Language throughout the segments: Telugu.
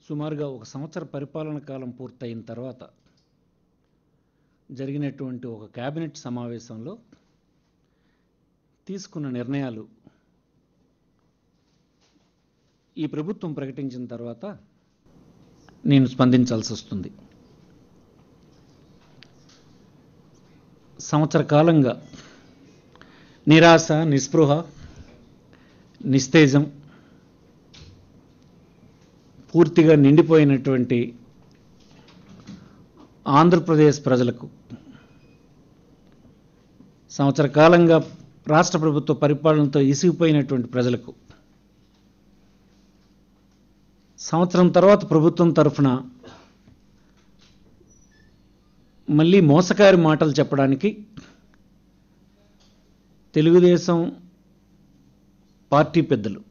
సుమారుగా ఒక సంవత్సర పరిపాలన కాలం పూర్తయిన తర్వాత జరిగినటువంటి ఒక కేబినెట్ సమావేశంలో తీసుకున్న నిర్ణయాలు ఈ ప్రభుత్వం ప్రకటించిన తర్వాత నేను స్పందించాల్సి వస్తుంది. సంవత్సర కాలంగా నిరాశ, నిస్పృహ, నిస్తేజం పూర్తిగా నిండిపోయినటువంటి ఆంధ్రప్రదేశ్ ప్రజలకు, సంవత్సర కాలంగా రాష్ట్ర ప్రభుత్వ పరిపాలనతో ఇసిగిపోయినటువంటి ప్రజలకు, సంవత్సరం తర్వాత ప్రభుత్వం తరఫున మళ్ళీ మోసకారి మాటలు చెప్పడానికి తెలుగుదేశం పార్టీ పెద్దలు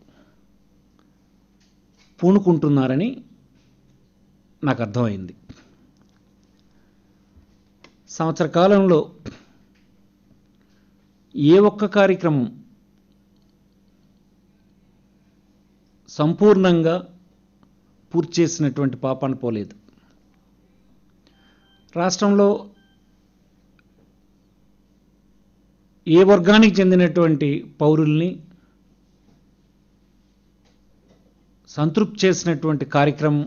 పూనుకుంటున్నారని నాకు అర్థమైంది. సంవత్సర కాలంలో ఏ ఒక్క కార్యక్రమం సంపూర్ణంగా పూర్తి చేసినటువంటి పాపాన పోలేదు. రాష్ట్రంలో ఏ వర్గానికి చెందినటువంటి పౌరుల్ని సంతృప్తి చేసినటువంటి కార్యక్రమం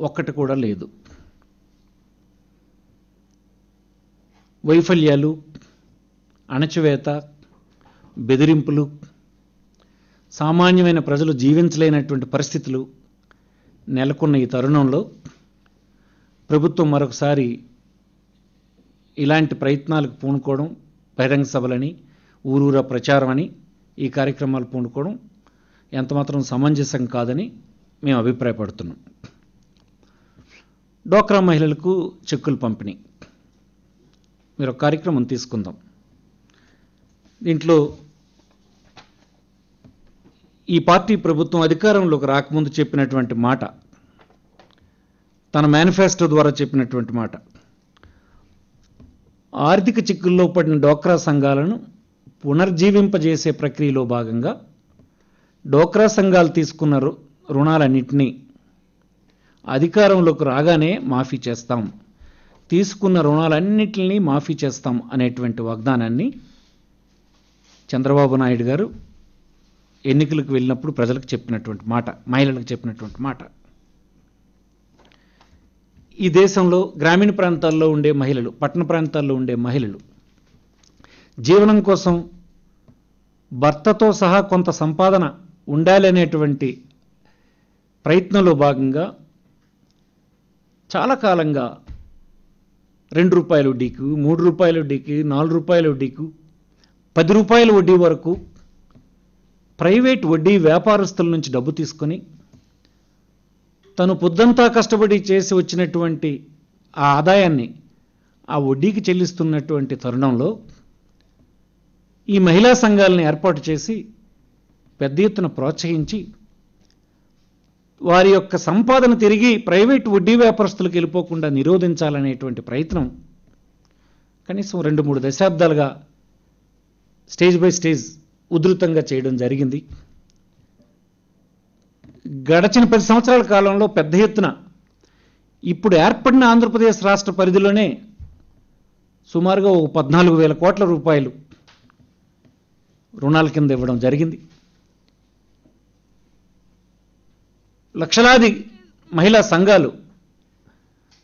ఒక్కటి కూడా లేదు. వైఫల్యాలు, అణచివేత, బెదిరింపులు, సామాన్యమైన ప్రజలు జీవించలేనటువంటి పరిస్థితులు నెలకొన్న ఈ తరుణంలో ప్రభుత్వం మరొకసారి ఇలాంటి ప్రయత్నాలకు పూనుకోవడం, బహిరంగ సభలని, ఊరూరా ప్రచారం అని ఈ కార్యక్రమాలు పూనుకోవడం ఎంతమాత్రం సమంజసం కాదని మేము అభిప్రాయపడుతున్నాం. డ్వాక్రా మహిళలకు చెక్కులు పంపిణీ, మీరు ఒక కార్యక్రమం తీసుకుందాం. దీంట్లో ఈ పార్టీ ప్రభుత్వం అధికారంలోకి రాకముందు చెప్పినటువంటి మాట, తన మేనిఫెస్టో ద్వారా చెప్పినటువంటి మాట, ఆర్థిక చిక్కుల్లో పడిన డ్వాక్రా సంఘాలను పునర్జీవింపజేసే ప్రక్రియలో భాగంగా డ్వాక్రా సంఘాలు తీసుకున్న రుణాలన్నింటినీ అధికారంలోకి రాగానే మాఫీ చేస్తాం, తీసుకున్న రుణాలన్నింటినీ మాఫీ చేస్తాం అనేటువంటి వాగ్దానాన్ని చంద్రబాబు నాయుడు గారు ఎన్నికలకు వెళ్ళినప్పుడు ప్రజలకు చెప్పినటువంటి మాట, మహిళలకు చెప్పినటువంటి మాట. ఈ దేశంలో గ్రామీణ ప్రాంతాల్లో ఉండే మహిళలు, పట్టణ ప్రాంతాల్లో ఉండే మహిళలు జీవనం కోసం భర్తతో సహా కొంత సంపాదన ఉండాలి అనేటువంటి ప్రయత్నంలో భాగంగా చాలా కాలంగా 2 రూపాయల వడ్డీకు, 3 రూపాయల వడ్డీకి, 4 రూపాయల వడ్డీకు, 10 రూపాయల వడ్డీ వరకు ప్రైవేట్ వడ్డీ వ్యాపారస్తుల నుంచి డబ్బు తీసుకొని తను పొద్దంతా కష్టపడి చేసి వచ్చినటువంటి ఆ ఆదాయాన్ని ఆ వడ్డీకి చెల్లిస్తున్నటువంటి తరుణంలో ఈ మహిళా సంఘాలను ఏర్పాటు చేసి పెద్ద ఎత్తున ప్రోత్సహించి వారి యొక్క సంపాదన తిరిగి ప్రైవేట్ వడ్డీ వ్యాపారస్తులకు వెళ్ళిపోకుండా నిరోధించాలనేటువంటి ప్రయత్నం కనీసం 2-3 దశాబ్దాలుగా స్టేజ్ బై స్టేజ్ ఉధృతంగా చేయడం జరిగింది. గడచిన 10 సంవత్సరాల కాలంలో పెద్ద ఎత్తున ఇప్పుడు ఏర్పడిన ఆంధ్రప్రదేశ్ రాష్ట్ర పరిధిలోనే సుమారుగా 14,000 కోట్ల రూపాయలు రుణాల కింద ఇవ్వడం జరిగింది. లక్షలాది మహిళా సంఘాలు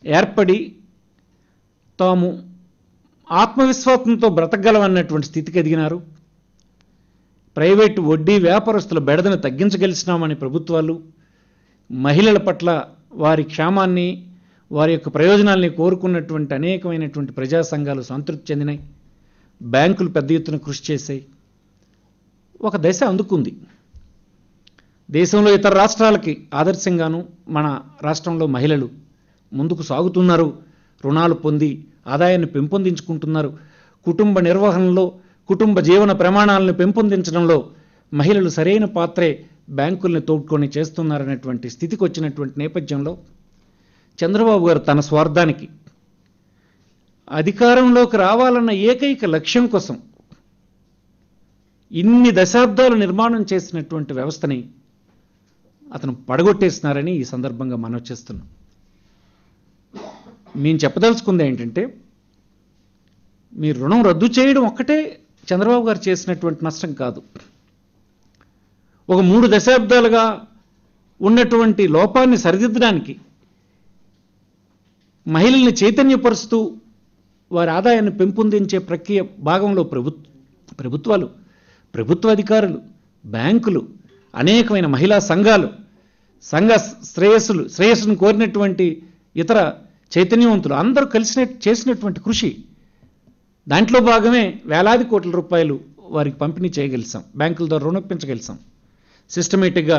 ఏర్పడి తాము ఆత్మవిశ్వాసంతో బ్రతకగలమన్నటువంటి స్థితికి ఎదిగినారు. ప్రైవేటు వడ్డీ వ్యాపారస్తుల బెడదను తగ్గించగలిసినామని ప్రభుత్వాలు మహిళల పట్ల వారి క్షేమాన్ని, వారి యొక్క ప్రయోజనాల్ని కోరుకున్నటువంటి అనేకమైనటువంటి ప్రజా సంఘాలు సంతృప్తి చెందినాయి. బ్యాంకులు పెద్ద ఎత్తున కృషి చేశాయి. ఒక దశ అందుకుంది. దేశంలో ఇతర రాష్ట్రాలకి ఆదర్శంగాను మన రాష్ట్రంలో మహిళలు ముందుకు సాగుతున్నారు. రుణాలు పొంది ఆదాయాన్ని పెంపొందించుకుంటున్నారు. కుటుంబ నిర్వహణలో, కుటుంబ జీవన ప్రమాణాలను పెంపొందించడంలో మహిళలు సరైన పాత్రే బ్యాంకుల్ని తోడ్కొని చేస్తున్నారనేటువంటి స్థితికి వచ్చినటువంటి నేపథ్యంలో చంద్రబాబు గారు తన స్వార్థానికి అధికారంలోకి రావాలన్న ఏకైక లక్ష్యం కోసం ఇన్ని దశాబ్దాలు నిర్మాణం చేసినటువంటి వ్యవస్థని అతను పడగొట్టేస్తున్నారని ఈ సందర్భంగా మనం చేస్తున్నాం. మేము చెప్పదలుచుకుంది ఏంటంటే, మీ రుణం రద్దు చేయడం ఒక్కటే చంద్రబాబు గారు చేసినటువంటి నష్టం కాదు. ఒక 3 దశాబ్దాలుగా ఉన్నటువంటి లోపాన్ని సరిదిద్దడానికి, మహిళల్ని చైతన్యపరుస్తూ వారి ఆదాయాన్ని పెంపొందించే ప్రక్రియ భాగంలో ప్రభుత్వాలు, ప్రభుత్వ అధికారులు, బ్యాంకులు, అనేకమైన మహిళా సంఘాలు, సంఘ శ్రేయస్సును కోరినటువంటి ఇతర చైతన్యవంతులు అందరూ కలిసి చేసినటువంటి కృషి, దాంట్లో భాగమే వేలాది కోట్ల రూపాయలు వారికి పంపిణీ చేయగలిసాం, బ్యాంకుల ద్వారా రుణొప్పించగలిసాం. సిస్టమేటిక్గా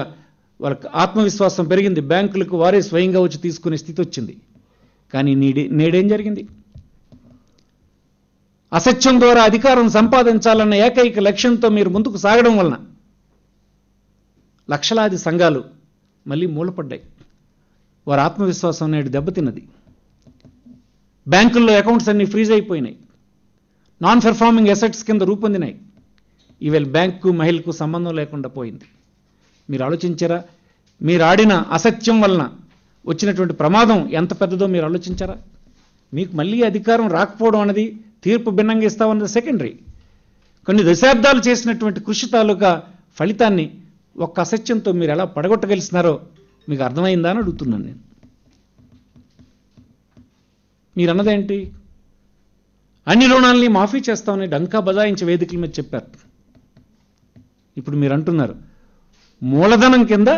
వాళ్ళకి ఆత్మవిశ్వాసం పెరిగింది, బ్యాంకులకు వారే స్వయంగా వచ్చి తీసుకునే స్థితి వచ్చింది. కానీ నేడేం జరిగింది? అసత్యం ద్వారా అధికారం సంపాదించాలన్న ఏకైక లక్ష్యంతో మీరు ముందుకు సాగడం వలన లక్షలాది సంఘాలు మళ్ళీ మూలపడ్డాయి. వారి ఆత్మవిశ్వాసం నేడు దెబ్బతిన్నది. బ్యాంకుల్లో అకౌంట్స్ అన్నీ ఫ్రీజ్ అయిపోయినాయి, నాన్ పెర్ఫార్మింగ్ అసెట్స్ కింద రూపొందినాయి. ఈవేళ బ్యాంకు మహిళకు సంబంధం లేకుండా పోయింది. మీరు ఆలోచించారా? మీరు ఆడిన అసత్యం వలన వచ్చినటువంటి ప్రమాదం ఎంత పెద్దదో మీరు ఆలోచించారా? మీకు మళ్ళీ అధికారం రాకపోవడం అనేది, తీర్పు భిన్నంగా ఇస్తామన్నది సెకండరీ. కొన్ని దశాబ్దాలు చేసినటువంటి కృషి తాలూకా ఫలితాన్ని ఒక్క అసత్యంతో మీరు ఎలా పడగొట్టగలిసినారో మీకు అర్థమైందా అని అడుగుతున్నాను నేను. మీరు అన్నదేంటి? అన్ని రుణాలని మాఫీ చేస్తామని డంకా బజాయించి వేదికల మీద చెప్పారు. ఇప్పుడు మీరు అంటున్నారు మూలధనం కింద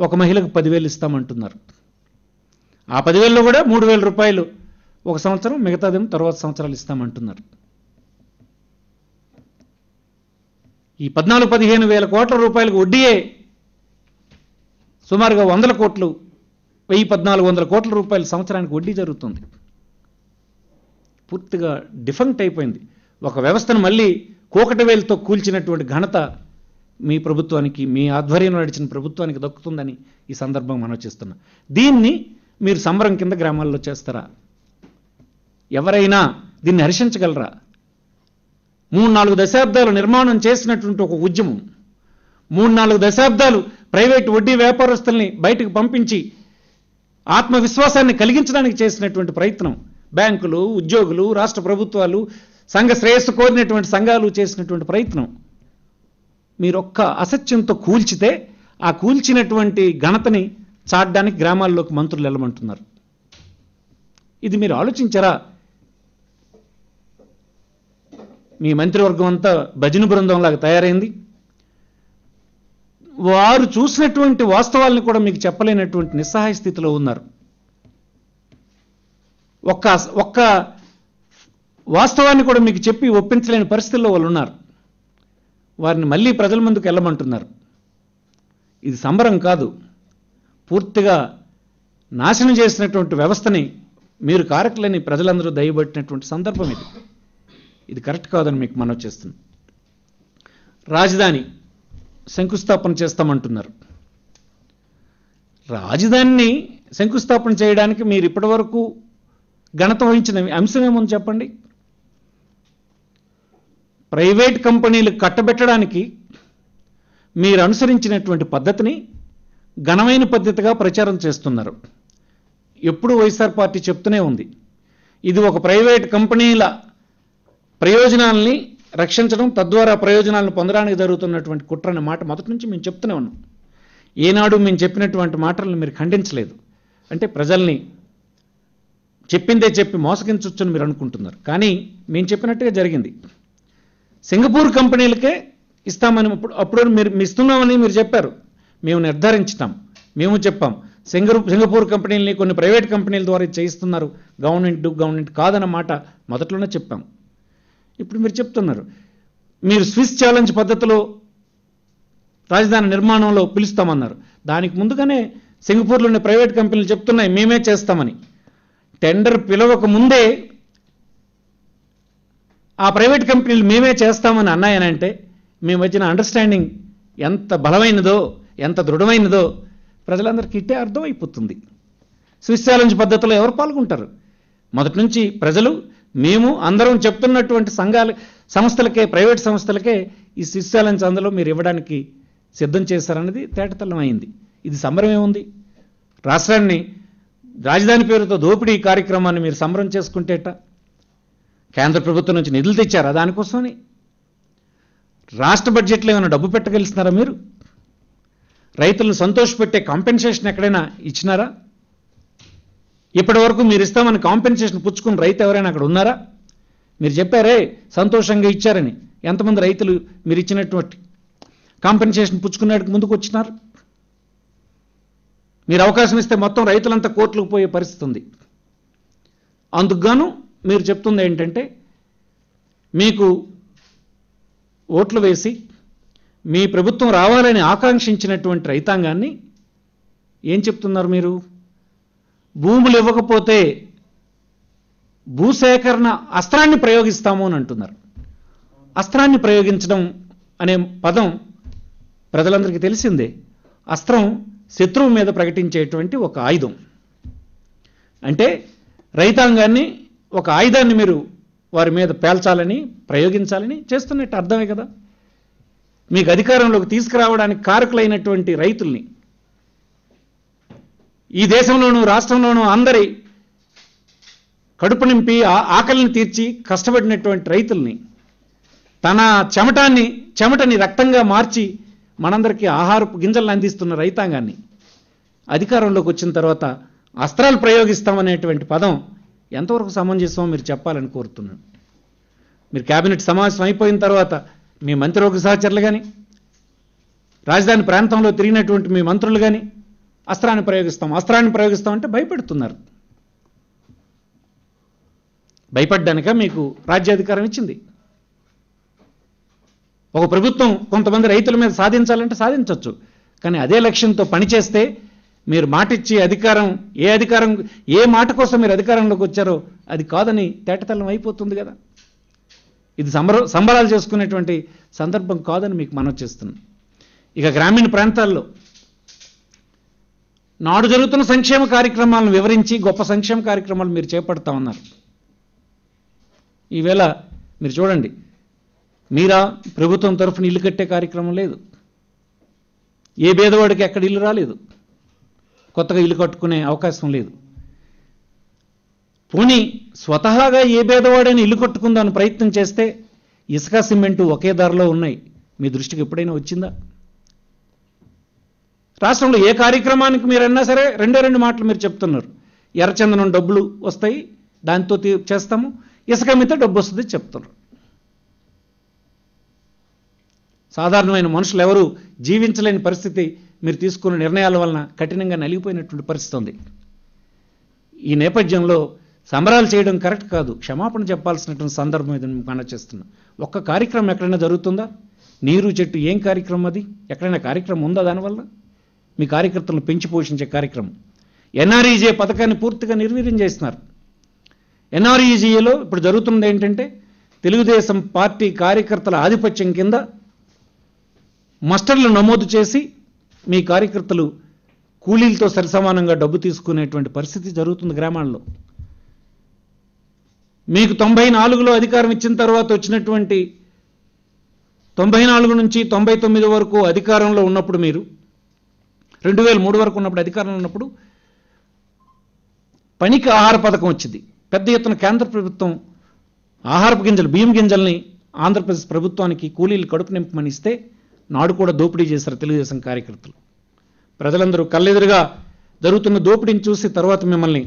ఒక మహిళకు 10,000 ఇస్తామంటున్నారు. ఆ 10,000లో కూడా 3,000 రూపాయలు ఒక సంవత్సరం, మిగతాదేమో తర్వాత సంవత్సరాలు ఇస్తామంటున్నారు. ఈ 14-15 వేల కోట్ల రూపాయలకు వడ్డీయే సుమారుగా 100 కోట్లు, 1,400 కోట్ల రూపాయలు సంవత్సరానికి వడ్డీ జరుగుతుంది. పూర్తిగా డిఫంక్ట్ అయిపోయింది. ఒక వ్యవస్థను మళ్ళీ కోకటి వేలుతో కూల్చినటువంటి ఘనత మీ ప్రభుత్వానికి, మీ ఆధ్వర్యంలో నడిచిన ప్రభుత్వానికి దక్కుతుందని ఈ సందర్భం మనం చేస్తున్నాం. దీన్ని మీరు సంబరం కింద గ్రామాల్లో చేస్తారా? ఎవరైనా దీన్ని హర్షించగలరా? 3-4 దశాబ్దాలు నిర్మాణం చేసినటువంటి ఒక ఉద్యమం, 3-4 దశాబ్దాలు ప్రైవేటు వడ్డీ వ్యాపారస్తుల్ని బయటకు పంపించి ఆత్మవిశ్వాసాన్ని కలిగించడానికి చేసినటువంటి ప్రయత్నం, బ్యాంకులు, ఉద్యోగులు, రాష్ట్ర ప్రభుత్వాలు, సంఘ శ్రేయస్సు కోరినటువంటి సంఘాలు చేసినటువంటి ప్రయత్నం మీరొక్క అసత్యంతో కూల్చితే, ఆ కూల్చినటువంటి ఘనతని చాటడానికి గ్రామాల్లోకి మంత్రులు వెళ్ళమంటున్నారు. ఇది మీరు ఆలోచించారా? మీ మంత్రివర్గం అంతా భజన బృందంలాగా తయారైంది. వారు చూసినటువంటి వాస్తవాలను కూడా మీకు చెప్పలేనటువంటి నిస్సహాయ స్థితిలో ఉన్నారు. ఒక్క వాస్తవాన్ని కూడా మీకు చెప్పి ఒప్పించలేని పరిస్థితుల్లో వాళ్ళు ఉన్నారు. వారిని మళ్ళీ ప్రజల ముందుకు వెళ్ళమంటున్నారు. ఇది సంబరం కాదు, పూర్తిగా నాశనం చేసినటువంటి వ్యవస్థని మీరు కారకులని ప్రజలందరూ దయబట్టినటువంటి సందర్భం ఇది. ఇది కరెక్ట్ కాదని మీకు మనవి చేస్తున్నాను. రాజధాని శంకుస్థాపన చేస్తామంటున్నారు. రాజధానిని శంకుస్థాపన చేయడానికి మీరు ఇప్పటివరకు ఘనత వహించిన అంశం ఏముంది చెప్పండి? ప్రైవేట్ కంపెనీలు కట్టబెట్టడానికి మీరు అనుసరించినటువంటి పద్ధతిని ఘనమైన పద్ధతిగా ప్రచారం చేస్తున్నారు. ఎప్పుడు వైఎస్ఆర్ పార్టీ చెప్తూనే ఉంది, ఇది ఒక ప్రైవేట్ కంపెనీల ప్రయోజనాలని రక్షించడం, తద్వారా ప్రయోజనాలను పొందడానికి జరుగుతున్నటువంటి కుట్ర అనే మాట మొదటి నుంచి మేము చెప్తూనే ఉన్నాం. ఏనాడు మేము చెప్పినటువంటి మాటలను మీరు ఖండించలేదు. అంటే ప్రజల్ని చెప్పిందే చెప్పి మోసగించవచ్చని మీరు అనుకుంటున్నారు. కానీ మేము చెప్పినట్టుగా జరిగింది. సింగపూర్ కంపెనీలకే ఇస్తామని అప్పుడు మీరు ఇస్తున్నామని మీరు చెప్పారు. మేము నిర్ధారించుతాం, మేము చెప్పాం. సింగపూర్ కంపెనీలని కొన్ని ప్రైవేట్ కంపెనీల ద్వారా చేయిస్తున్నారు, గవర్నమెంట్ కాదన్న మాట మొదట్లోనే చెప్పాం. ఇప్పుడు మీరు చెప్తున్నారు మీరు స్విస్ ఛాలెంజ్ పద్ధతిలో రాజధాని నిర్మాణంలో పిలుస్తామన్నారు. దానికి ముందుగానే సింగపూర్లోని ప్రైవేట్ కంపెనీలు చెప్తున్నాయి మేమే చేస్తామని. టెండర్ పిలవక ముందే ఆ ప్రైవేట్ కంపెనీలు మేమే చేస్తామని అన్నాయనంటే మీ మధ్యన అండర్స్టాండింగ్ ఎంత బలమైనదో, ఎంత దృఢమైనదో ప్రజలందరికీ ఇట్టే అర్థమైపోతుంది. స్విస్ ఛాలెంజ్ పద్ధతిలో ఎవరు పాల్గొంటారు? మొదటి నుంచి ప్రజలు, మేము అందరం చెప్తున్నటువంటి సంస్థలకే, ప్రైవేట్ సంస్థలకే ఈ స్విస్ ఛాలెంజ్ అందులో మీరు ఇవ్వడానికి సిద్ధం చేశారన్నది తేటతెల్లం అయింది. ఇది సంబరం ఏముంది? రాష్ట్రాన్ని రాజధాని పేరుతో దోపిడీ కార్యక్రమాన్ని మీరు సంబరం చేసుకుంటేట? కేంద్ర ప్రభుత్వం నుంచి నిధులు తెచ్చారా దానికోసమని? రాష్ట్ర బడ్జెట్లో ఏమైనా డబ్బు పెట్టగలుగుతున్నారా మీరు? రైతులను సంతోషపెట్టే కాంపెన్సేషన్ ఎక్కడైనా ఇచ్చినారా? ఇప్పటి వరకు మీరు ఇస్తామని కాంపెన్సేషన్ పుచ్చుకున్న రైతు ఎవరైనా అక్కడ ఉన్నారా? మీరు చెప్పారే సంతోషంగా ఇచ్చారని. ఎంతమంది రైతులు మీరు ఇచ్చినటువంటి కాంపెన్సేషన్ పుచ్చుకునేందుకు ముందుకు వచ్చినారు? మీరు అవకాశం ఇస్తే మొత్తం రైతులంతా కోర్టులకు పోయే పరిస్థితి ఉంది. అందుకుగాను మీరు చెప్తుంది ఏంటంటే, మీకు ఓట్లు వేసి మీ ప్రభుత్వం రావాలని ఆకాంక్షించినటువంటి రైతాంగాన్ని ఏం చెప్తున్నారు మీరు? భూములు ఇవ్వకపోతే భూసేకరణ అస్త్రాన్ని ప్రయోగిస్తాము అని అంటున్నారు. అస్త్రాన్ని ప్రయోగించడం అనే పదం ప్రజలందరికీ తెలిసిందే. అస్త్రం శత్రువు మీద ప్రకటించేటువంటి ఒక ఆయుధం. అంటే రైతాంగాన్ని ఒక ఆయుధాన్ని మీరు వారి మీద పేల్చాలని, ప్రయోగించాలని చేస్తున్నట్టు అర్థమే కదా. మీకు అధికారంలోకి తీసుకురావడానికి కారకులైనటువంటి రైతుల్ని, ఈ దేశంలోనూ రాష్ట్రంలోనూ అందరి కడుపు నింపి ఆకలిని తీర్చి కష్టపడినటువంటి రైతుల్ని, తన చెమటని రక్తంగా మార్చి మనందరికీ ఆహారపు గింజలను అందిస్తున్న రైతాంగాన్ని అధికారంలోకి వచ్చిన తర్వాత అస్త్రాలు ప్రయోగిస్తామనేటువంటి పదం ఎంతవరకు సమంజసమో మీరు చెప్పాలని కోరుతున్నాను. మీరు కేబినెట్ సమావేశం అయిపోయిన తర్వాత మీ మంత్రివర్గ సహచరులు కానీ, రాజధాని ప్రాంతంలో తిరిగినటువంటి మీ మంత్రులు కానీ అస్త్రాన్ని ప్రయోగిస్తామంటే భయపెడుతున్నారు. భయపడ్డానిక మీకు రాజ్యాధికారం ఇచ్చింది? ఒక ప్రభుత్వం కొంతమంది రైతుల మీద సాధించాలంటే సాధించవచ్చు, కానీ అదే లక్ష్యంతో పనిచేస్తే మీరు మాటిచ్చి ఏ మాట కోసం మీరు అధికారంలోకి వచ్చారో అది కాదని తేటతెల్లం అయిపోతుంది కదా. ఇది సంబరాలు చేసుకునేటువంటి సందర్భం కాదని మీకు మనవి చేస్తున్నాను. ఇక గ్రామీణ ప్రాంతాల్లో నాడు జరుగుతున్న సంక్షేమ కార్యక్రమాలను వివరించి గొప్ప సంక్షేమ కార్యక్రమాలు మీరు చేపడతా ఉన్నారు. ఈవేళ మీరు చూడండి, మీరా ప్రభుత్వం తరఫున ఇల్లు కట్టే కార్యక్రమం లేదు. ఏ పేదవాడికి ఎక్కడ ఇల్లు రాలేదు, కొత్తగా ఇల్లు కట్టుకునే అవకాశం లేదు. పోనీ స్వతహాగా ఏ పేదవాడైనా ఇల్లు కట్టుకుందామని ప్రయత్నం చేస్తే ఇసుక సిమెంటు ఒకే ధరలో ఉన్నాయి. మీ దృష్టికి ఎప్పుడైనా వచ్చిందా? రాష్ట్రంలో ఏ కార్యక్రమానికి మీరన్నా సరే రెండు మాటలు మీరు చెప్తున్నారు. ఎర్రచందనం డబ్బులు వస్తాయి, దాంతో చేస్తాము, ఇసుక మీద డబ్బు వస్తుంది చెప్తున్నారు. సాధారణమైన మనుషులు ఎవరు జీవించలేని పరిస్థితి మీరు తీసుకున్న నిర్ణయాల వలన కఠినంగా నలిగిపోయినటువంటి పరిస్థితి ఉంది. ఈ నేపథ్యంలో సంబరాలు చేయడం కరెక్ట్ కాదు, క్షమాపణ చెప్పాల్సినటువంటి సందర్భం ఇది మనం చేస్తున్నాం. ఒక్క కార్యక్రమం ఎక్కడైనా జరుగుతుందా? నీరు చెట్టు ఏం కార్యక్రమం అది? ఎక్కడైనా కార్యక్రమం ఉందా దానివల్ల? మీ కార్యకర్తలను పెంచి పోషించే కార్యక్రమం. ఎన్ఆర్ఈజే పథకాన్ని పూర్తిగా నిర్వీర్యం చేస్తున్నారు. ఎన్ఆర్ఈజీఏలో ఇప్పుడు జరుగుతున్నది ఏంటంటే, తెలుగుదేశం పార్టీ కార్యకర్తల ఆధిపత్యం కింద మస్టర్లు నమోదు చేసి మీ కార్యకర్తలు కూలీలతో సరిసమానంగా డబ్బు తీసుకునేటువంటి పరిస్థితి జరుగుతుంది గ్రామాల్లో. మీకు 94లో అధికారం ఇచ్చిన తర్వాత వచ్చినటువంటి 94 నుంచి 99 వరకు అధికారంలో ఉన్నప్పుడు, మీరు 2003 వరకు ఉన్నప్పుడు అధికారంలో ఉన్నప్పుడు పనికి ఆహార పథకం వచ్చింది. పెద్ద ఎత్తున కేంద్ర ప్రభుత్వం ఆహారపు గింజలు, బియ్యం గింజల్ని ఆంధ్రప్రదేశ్ ప్రభుత్వానికి కూలీలు కడుపు నింపమని ఇస్తే నాడు కూడా దోపిడీ చేశారు తెలుగుదేశం కార్యకర్తలు. ప్రజలందరూ కళ్ళెదురుగా జరుగుతున్న దోపిడీని చూసి తర్వాత మిమ్మల్ని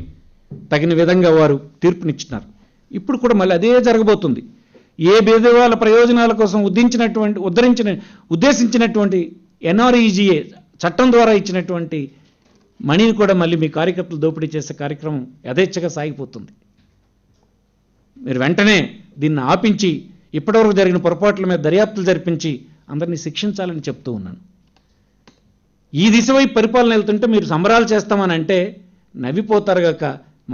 తగిన విధంగా వారు తీర్పునిచ్చినారు. ఇప్పుడు కూడా మళ్ళీ అదే జరగబోతుంది. ఏ పేదవాళ్ళ ప్రయోజనాల కోసం ఉద్దేశించినటువంటి ఎన్ఆర్ఈజీఏ చట్టం ద్వారా ఇచ్చినటువంటి మనీని కూడా మళ్ళీ మీ కార్యకర్తలు దోపిడీ చేసే కార్యక్రమం యథేచ్ఛగా సాగిపోతుంది. మీరు వెంటనే దీన్ని ఆపించి ఇప్పటివరకు జరిగిన పొరపాట్ల మీద దర్యాప్తులు జరిపించి అందరినీ శిక్షించాలని చెప్తూ ఉన్నాను. ఈ దిశవైపు పరిపాలన వెళ్తుంటే మీరు సంబరాలు చేస్తామని అంటే నవ్విపోతారు గాక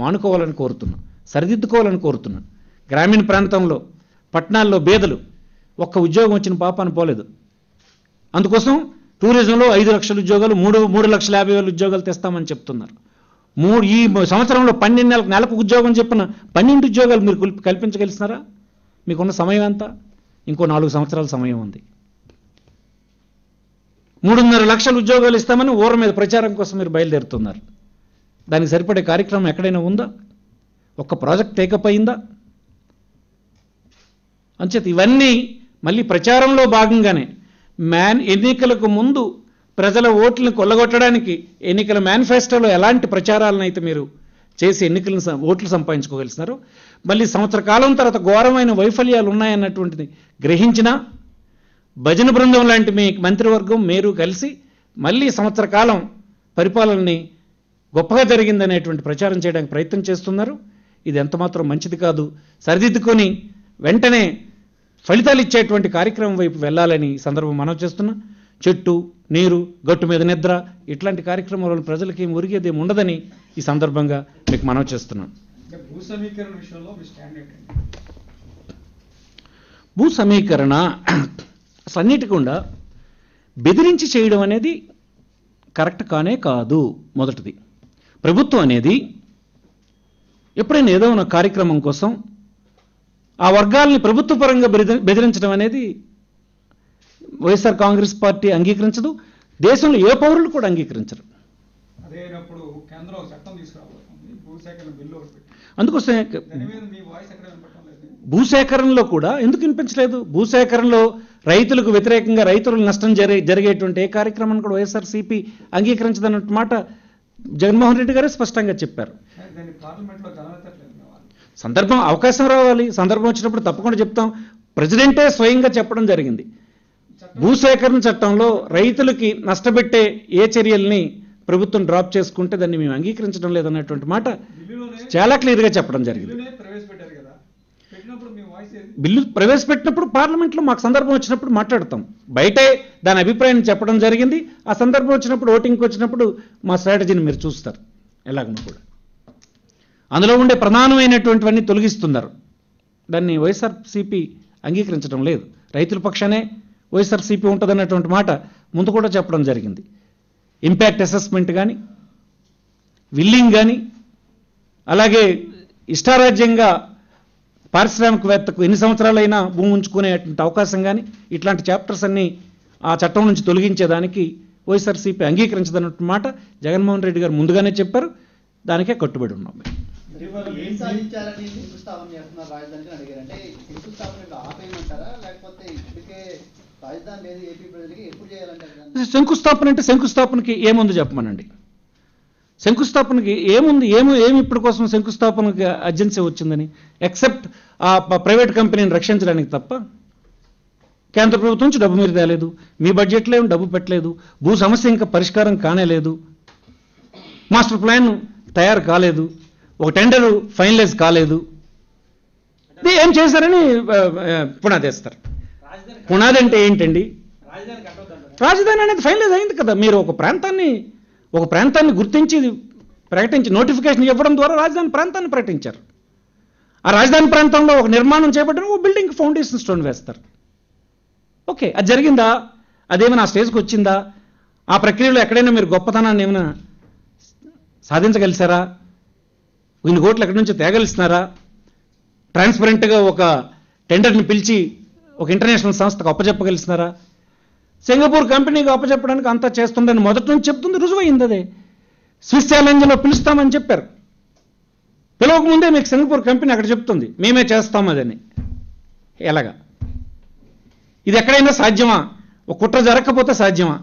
మానుకోవాలని కోరుతున్నాను, సరిదిద్దుకోవాలని కోరుతున్నాను. గ్రామీణ ప్రాంతంలో, పట్టణాల్లో బేదలు ఒక్క ఉద్యోగం వచ్చిన పాపాన్ని పోలేదు. అందుకోసం టూరిజంలో 5 లక్షల ఉద్యోగాలు, 3,50,000 ఉద్యోగాలు తెస్తామని చెప్తున్నారు. ఈ సంవత్సరంలో 12 నెలకు ఉద్యోగం చెప్పిన 12 ఉద్యోగాలు మీరు కల్పించగలిసినారా? మీకున్న సమయం ఎంత? ఇంకో 4 సంవత్సరాల సమయం ఉంది. 3.5 లక్షల ఉద్యోగాలు ఇస్తామని ఊర మీద ప్రచారం కోసం మీరు బయలుదేరుతున్నారు. దానికి సరిపడే కార్యక్రమం ఎక్కడైనా ఉందా? ఒక్క ప్రాజెక్ట్ టేకప్ అయిందా? అంచేత ఇవన్నీ మళ్ళీ ప్రచారంలో భాగంగానే ఎన్నికలకు ముందు ప్రజల ఓట్లను కొల్లగొట్టడానికి ఎన్నికల మేనిఫెస్టోలో ఎలాంటి ప్రచారాలను అయితే మీరు చేసి ఓట్లు సంపాదించుకోగలిసినారో, మళ్ళీ సంవత్సర కాలం తర్వాత ఘోరమైన వైఫల్యాలు ఉన్నాయన్నటువంటిది గ్రహించినా భజన బృందం లాంటి మీ మంత్రివర్గం మీరు కలిసి మళ్ళీ సంవత్సర కాలం పరిపాలనని గొప్పగా జరిగిందనేటువంటి ప్రచారం చేయడానికి ప్రయత్నం చేస్తున్నారు. ఇది ఎంతమాత్రం మంచిది కాదు. సరిదిద్దుకొని వెంటనే ఫలితాలు ఇచ్చేటువంటి కార్యక్రమం వైపు వెళ్ళాలని ఈ సందర్భం మనం చేస్తున్నా. చెట్టు నీరు గట్టు మీద నిద్ర ఇట్లాంటి కార్యక్రమాలను ప్రజలకి ఏం ఒరిగేదేమి ఉండదని ఈ సందర్భంగా మీకు మనం చేస్తున్నాం. భూ సమీకరణ అసలు అన్నిటికుండా బెదిరించి చేయడం అనేది కరెక్ట్ కానే కాదు. మొదటిది, ప్రభుత్వం అనేది ఎప్పుడైనా ఏదో ఉన్న కార్యక్రమం కోసం ఆ వర్గాల్ని ప్రభుత్వ పరంగా బెదిరించడం అనేది వైఎస్ఆర్ కాంగ్రెస్ పార్టీ అంగీకరించదు. దేశంలో ఏ పౌరులు కూడా అంగీకరించరు. అందుకోసమే భూసేకరణలో కూడా ఎందుకు వినిపించలేదు? భూసేకరణలో రైతులకు వ్యతిరేకంగా రైతులకు నష్టం జరిగేటువంటి ఏ కార్యక్రమాన్ని కూడా వైఎస్ఆర్సీపీ అంగీకరించదన్నట్టు మాట జగన్మోహన్ రెడ్డి గారే స్పష్టంగా చెప్పారు. సందర్భం అవకాశం రావాలి. సందర్భం వచ్చినప్పుడు తప్పకుండా చెప్తాం. ప్రెసిడెంటే స్వయంగా చెప్పడం జరిగింది. భూసేకరణ చట్టంలో రైతులకి నష్టపెట్టే ఏ చర్యల్ని ప్రభుత్వం డ్రాప్ చేసుకుంటే దాన్ని మేము అంగీకరించడం లేదన్నటువంటి మాట చాలా క్లియర్గా చెప్పడం జరిగింది. బిల్లు ప్రవేశపెట్టినప్పుడు పార్లమెంట్లో మాకు సందర్భం వచ్చినప్పుడు మాట్లాడతాం. బయటే దాని అభిప్రాయం చెప్పడం జరిగింది. ఆ సందర్భం వచ్చినప్పుడు ఓటింగ్కి వచ్చినప్పుడు మా స్ట్రాటజీని మీరు చూస్తారు. ఎలాగనో కూడా అందులో ఉండే ప్రధానమైనటువంటివన్నీ తొలగిస్తున్నారు. దాన్ని వైఎస్ఆర్సీపీ అంగీకరించడం లేదు. రైతుల పక్షానే వైఎస్ఆర్సీపీ ఉంటుందన్నటువంటి మాట ముందు కూడా చెప్పడం జరిగింది. ఇంపాక్ట్ అసెస్మెంట్ కానీ విల్లింగ్ కానీ అలాగే ఇష్టారాజ్యంగా పారిశ్రామికవేత్తకు ఎన్ని సంవత్సరాలైనా భూమి ఉంచుకునేటువంటి అవకాశం కానీ ఇట్లాంటి చాప్టర్స్ అన్నీ ఆ చట్టం నుంచి తొలగించేదానికి వైఎస్ఆర్సీపీ అంగీకరించదన్నట్టు మాట జగన్మోహన్ రెడ్డి గారు ముందుగానే చెప్పారు. దానికే కట్టుబడి ఉన్నాం. శంకుస్థాపన అంటే శంకుస్థాపనకి ఏముంది చెప్పమనండి. శంకుస్థాపనకి ఏముంది? ఏమి ఇప్పటి కోసం శంకుస్థాపనకి అర్జెన్సీ వచ్చిందని? ఎక్సెప్ట్ ఆ ప్రైవేట్ కంపెనీని రక్షించడానికి తప్ప కేంద్ర ప్రభుత్వం నుంచి డబ్బు మీరు తేలేదు. మీ బడ్జెట్లో ఏమి డబ్బు పెట్టలేదు. భూ సమస్య ఇంకా పరిష్కారం కానేలేదు. మాస్టర్ ప్లాన్ తయారు కాలేదు. ఒక టెండర్ ఫైనలైజ్ కాలేదు. ఏం చేశారని పునాది వేస్తారు. పునాది అంటే ఏంటండి? రాజధాని అనేది ఫైనలైజ్ అయింది కదా. మీరు ఒక ప్రాంతాన్ని గుర్తించి ప్రకటించి నోటిఫికేషన్ ఇవ్వడం ద్వారా రాజధాని ప్రాంతాన్ని ప్రకటించారు. ఆ రాజధాని ప్రాంతంలో ఒక నిర్మాణం చేపట్టడం, ఒక బిల్డింగ్ ఫౌండేషన్ స్టోన్ వేస్తారు. ఓకే, అది జరిగిందా? అదేమైనా ఆ స్టేజ్కి వచ్చిందా? ఆ ప్రక్రియలో ఎక్కడైనా మీరు గొప్పతనాన్ని ఏమైనా సాధించగలిసారా? ఇన్ని కోట్లు ఎక్కడి నుంచి తేగలిస్తున్నారా? ట్రాన్స్పరెంట్గా ఒక టెండర్ని పిలిచి ఒక ఇంటర్నేషనల్ సంస్థకు అప్పచెప్పగలిసినారా? సింగపూర్ కంపెనీకి అప్పచెప్పడానికి అంతా చేస్తుందని మొదటి నుంచి చెప్తుంది. రుజువైంది. అదే స్విస్ ఛాలెంజ్లో పిలుస్తామని చెప్పారు. పిలవకముందే మీకు సింగపూర్ కంపెనీ అక్కడ చెప్తుంది మేమే చేస్తాం అదని. ఎలాగా? ఇది ఎక్కడైనా సాధ్యమా? ఒక కుట్ర జరగకపోతే సాధ్యమా?